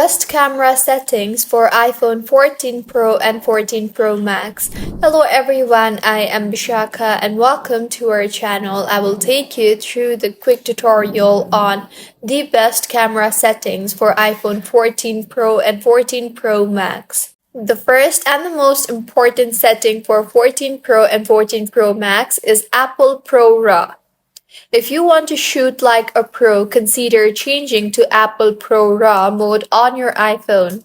Best camera settings for iPhone 14 Pro and 14 Pro Max. Hello everyone, I am Bishaka and welcome to our channel. I will take you through the quick tutorial on the best camera settings for iPhone 14 Pro and 14 Pro Max. The first and the most important setting for 14 Pro and 14 Pro Max is Apple ProRAW. If you want to shoot like a pro, consider changing to Apple ProRAW mode on your iPhone.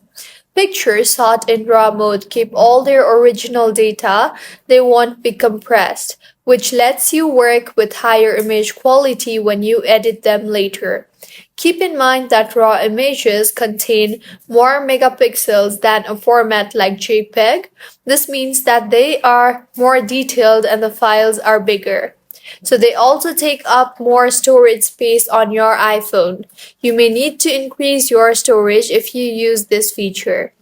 Pictures shot in RAW mode keep all their original data, they won't be compressed, which lets you work with higher image quality when you edit them later. Keep in mind that RAW images contain more megapixels than a format like JPEG. This means that they are more detailed and the files are bigger. So they also take up more storage space on your iPhone. You may need to increase your storage if you use this feature.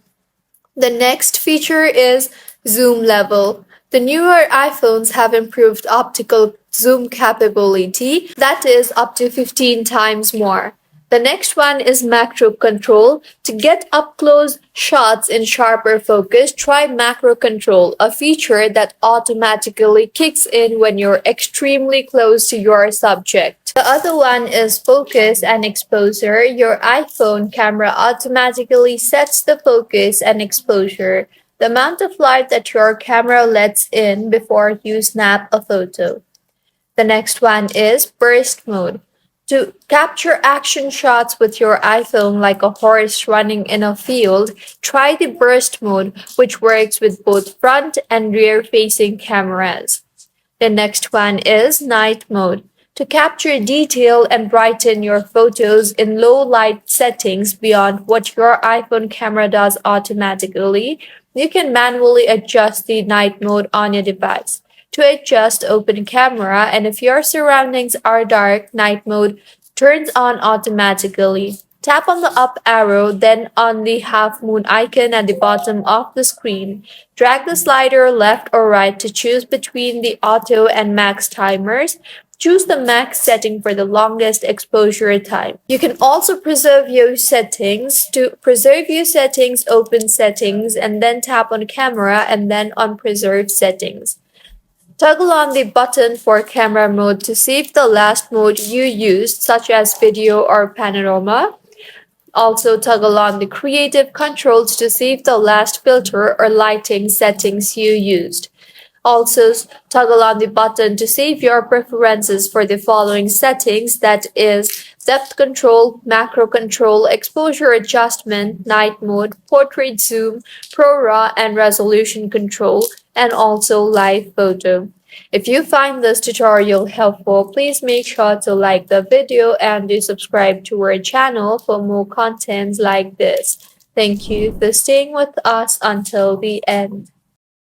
The next feature is zoom level. The newer iPhones have improved optical zoom capability, that is up to 15 times more. The next one is macro control. To get up-close shots in sharper focus, try macro control, a feature that automatically kicks in when you're extremely close to your subject. The other one is focus and exposure. Your iPhone camera automatically sets the focus and exposure, the amount of light that your camera lets in before you snap a photo. The next one is burst mode. To capture action shots with your iPhone like a horse running in a field, try the burst mode, which works with both front and rear-facing cameras. The next one is night mode. To capture detail and brighten your photos in low light settings beyond what your iPhone camera does automatically, you can manually adjust the night mode on your device. To adjust, open camera, and if your surroundings are dark, night mode turns on automatically. Tap on the up arrow, then on the half moon icon at the bottom of the screen. Drag the slider left or right to choose between the auto and max timers. Choose the max setting for the longest exposure time. You can also preserve your settings. To preserve your settings, open settings, and then tap on camera and then on preserve settings. Toggle on the button for camera mode to save the last mode you used, such as video or panorama. Also toggle on the creative controls to save the last filter or lighting settings you used. Also toggle on the button to save your preferences for the following settings, that is depth control, macro control, exposure adjustment, night mode, portrait zoom, ProRAW and resolution control, and also live photo. If you find this tutorial helpful, please make sure to like the video and to subscribe to our channel for more contents like this. Thank you for staying with us until the end.